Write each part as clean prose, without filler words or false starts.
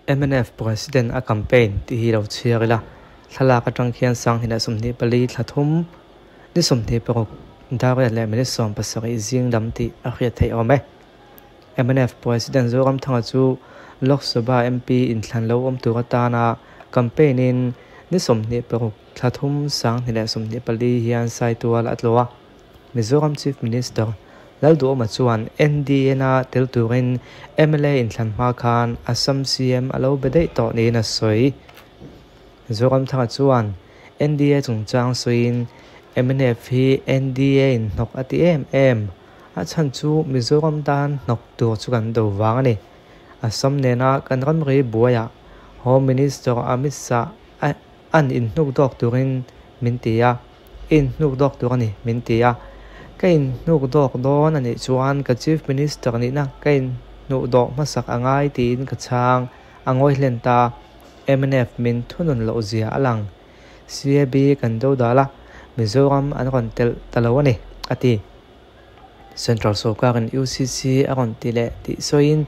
MNF President a campaign ti hi lo chiarila thala ka tangkhian sang hina somni pali thlathum ni somni perok daria le mini som pasari jing damti a khia thei ome MNF President Zoram thanga chu Lok Sabha MP in thlan lo om turata na campaign in ni somni perok thlathum sang hina somni pali hian sai tual atlowa Mizoram Chief Minister Laldu Machuan NDA na tilturin MLA in Thlanma Khan Assam CM alo bedai to ni na soi Zoram thanga chuan NDA chungchang soin MNF hi NDA in nok ati a chan chu Mizoram dan nok tur chu kan do wang ani Assam ne na kan ram ri buaya Home Minister Amit Shah an in nuk dok turin mintia in nuk dok turani mintia kain nuk dok don ani chuan ka chief minister ni na kain nuk dok masak angai tin ka chang angoi hlenta MNF min thunun lo zia alang CAB kan do dala Mizoram an ron tel talawani ati Central Sokaran UCC aron tile ti soin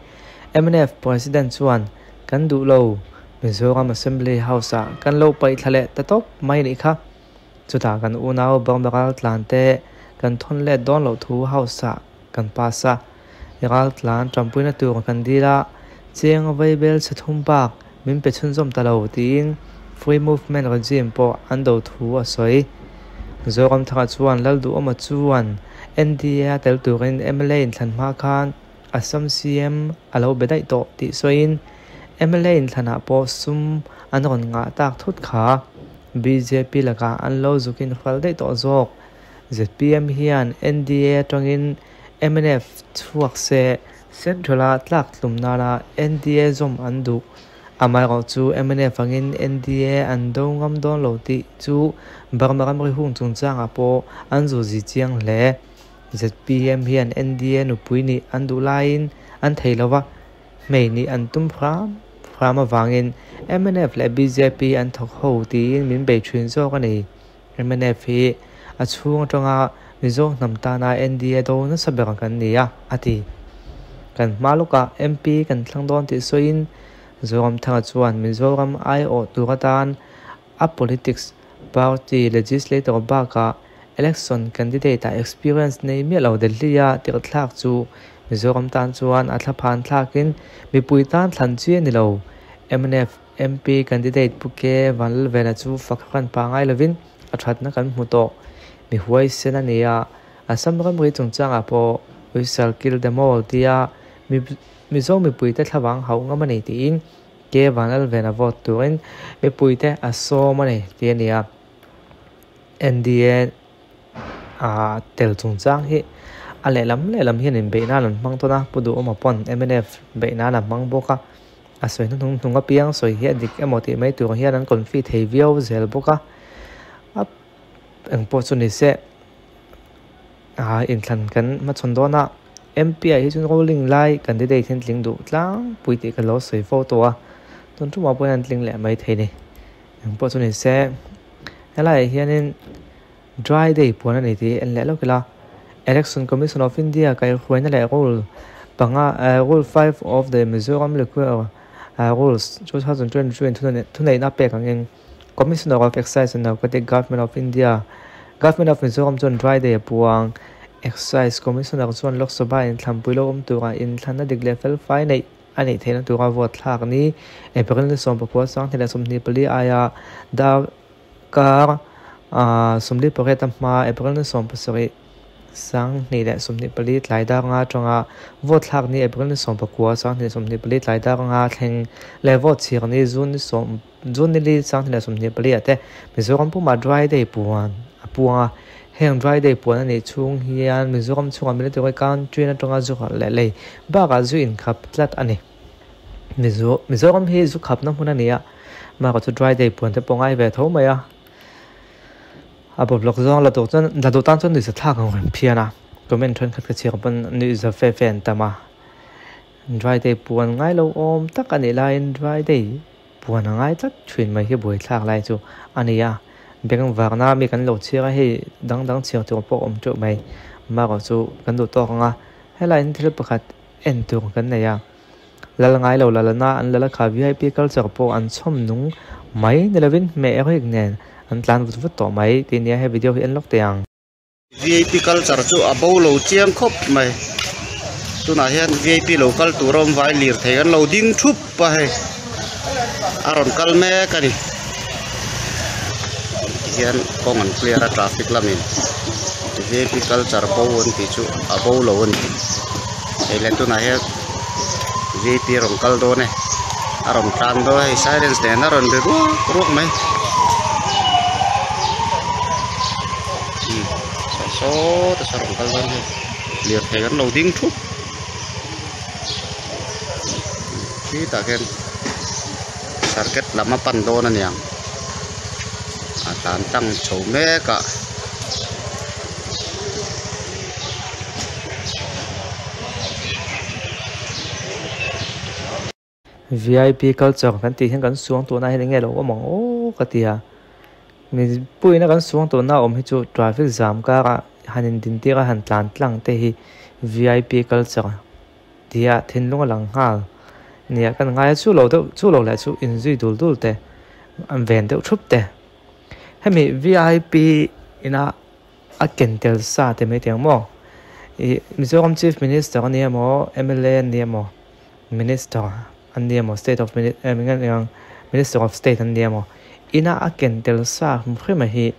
MNF president chuan kan du lo Mizoram Assembly House a kan lo pai thale tatop mai ni kha chuta kan unau bangbaral tlante kan thon le don lo thu house kan pasa yagal tlan champuina tur kan dila cheng available sathum pak min pe chun zom talo tin free movement regime po ando thu asoi zoram thaka chuan laldu oma chuan NDA tel turin MLA in Thlanma Khan Assam CM alo bedai to ti soin MLA in Thana po sum anon nga tak thut kha BJP laka anlo zukin khal dei to zok ZPM hian NDA tongin MNF chuak se centrala tlak tlumnala NDA zom andu amai ro chu MNF angin NDA ando ngam don lo ti chu barmaram ri hung chungchang apo anzu ji chiang le ZPM hian NDA nu puini andu lain an theilawa mei ni antum frama wangin MNF le BJP an thok ho ti min be thrin zo ka ni MNF hi a chung tonga mizo namta na NDA do na sabera kan nia ati kan maluka MP kan thlangdon ti soin zoram thanga chuan Mizoram IO turatan a politics party legislator baka election candidate experience nei mi lo delhia tir thlak chu Mizoram tan chuan a thlaphan thlakin mipuitan thlan chi ni lo MNF MP candidate puke vanl vena chu fakhan pangai lovin a thatna kan hmuto mi huai senania Assam ram ri chungchang apo uisal kil demol tia mi zo mi puite thlawang hau ngamani tin ke vanal vena vote tuin mi puite aso mani tiania NDA a tel chungchang hi ale lam hian in beina lan mangtona pudu omapon MNF beina na mangboka asoi nunga piang soi hi dik emoti mai tur hian an confit hevio zel boka ang po chuni se in thlan kan ma chondona MP hi chun rolling lai candidate hin tling du tlang puiti ka lo soi photo a ton tu ma po an tling le mai thei ni ang po chuni se helai hianin dry day pona ni ti en le lo kala Election Commission of India kai khuaina le rule rule 5 of the Mizoram rules 2023 thunai na pe kangin Commissioner of Excise and Narcotic Government of India Government of Mizoram chon dry day puang Excise Commissioner chon Lok Sabha in Thlampuilo tura in thana dik level 5 nei ani theina tura vote thak ni April ni som pakwa sang thela somni pali aya da kar somli paketa ma April ni som pasari sang ni le somni pali tlai da nga chonga vote thak ni April ni som pakwa sang ni somni pali tlai da nga thleng le vote chir ni jun ni som jun ni li sang thela somni pali ate Mizoram pu ma dry day puan apuanga heng dry day puan ani chung hian Mizoram chunga military kan train tonga zu le ba ga zu in khap tlat ani Mizoram hi zu khap na huna nia ma ga chu dry day puan te pongai ve tho maya abo blok zong la do tan chon ni sa thak ang phiana comment thon khat ka chi pan ni za fe fen tama dry day puan ngai lo om tak ani line dry day puan ngai tak thwin mai hi boi thak lai chu ania beng warna mi kan lo chira hi dang chiang tu po om chu mai ma ro chu kan do to nga headline thil pakhat en tu kan ne ya lal ngai lo lalana an lala kha VIP culture po an chom nung mai nelavin me e hik nen an tlan vut to mai tin ya he video hi an lok teang VIP culture chu abo lo chiang khop mai tuna hian VIP local turom vai lir thei an lo ding thup pa he aron kalme kani hian kong an clear traffic lamin VIP culture po won ti chu abo lo won eilen tuna hian VIP rom kal do ne arom tang do hai silence ne naron be ruk mai so ta sarom kal do ne liệt thei an lo ding thup khi ta ken circuit lama pan do na niang tan tang chou me ka VIP culture kan ti hian kan suang tu na hi nge lo mong o ka tia mi pui na kan suang tu na hi chu traffic jam ka hanin din ti ka han tlan tlang te hi VIP culture dia thin lunga lang hal nia kan ngai chu lo la chu in zui dul te an ven de thup te hemi VIP ina a kentel sa te me tiang mo Mizoram chief minister ni mo MLA ni mo minister an ni mo state of minister of state an ni mo ina a kentel sa mkhima hi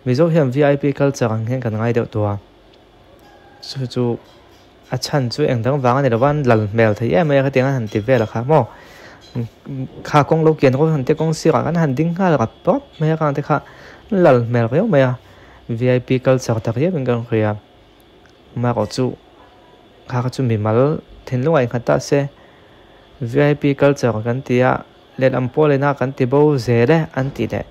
mizo hiam VIP culture ang hen kan ngai de to chu a chan chu engdang wang ani lawan lal mel thai em ka tiang han ti vela kha mo kha kong lo kian ko han te kong si kan han ding ha ka pop me ka te kha lal mel ko me VIP culture ta ye ben kan khia ma ko chu kha chu mi mal thin lo ai khata se VIP culture kan tia let am pole na kan ti bo zere an ti de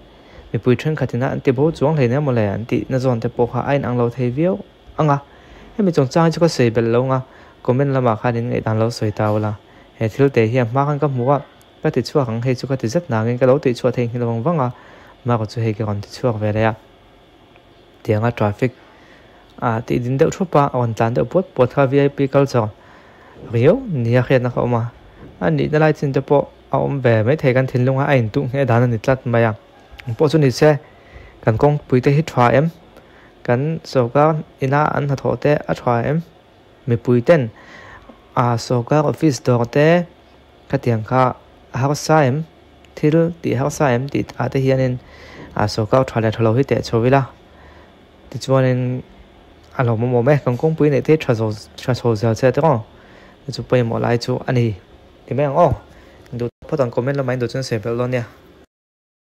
mi pui theng khatina an ti bo chuang le na mo le an ti na zon te po kha ain ang lo thei viau anga hemi chong chang chu ka sei bel lo nga comment lama kha din ngai dan lo soi ta wala he thil te hi ma kan ka muwa ka ti chuak ang he chu ka ti zat na ngen ka lo ti chu thei hi lawang wanga ma ko chu he ke kon ti chuak ve le ya tianga traffic ti din de thupa on tlan de pot kha VIP culture riu nia khe na kha ma ani na lai chin te po om ve mai thei kan thin lunga ain tu nge dan ni tlat ma ya po chu ni se kan kong pui te hi thwa em kan soka ina an ha thote a thwa em mi pui ten soka office dor te ka tiang kha ha sa em thil ti ha sa em ti a te hianin soka thwa le thlo hi te chowila ti chuanin alo mo me kan kong pui ne te thra so za che te ko chu pai mo lai chu ani ti me ang o do potan comment la mai do chen se bel lo nia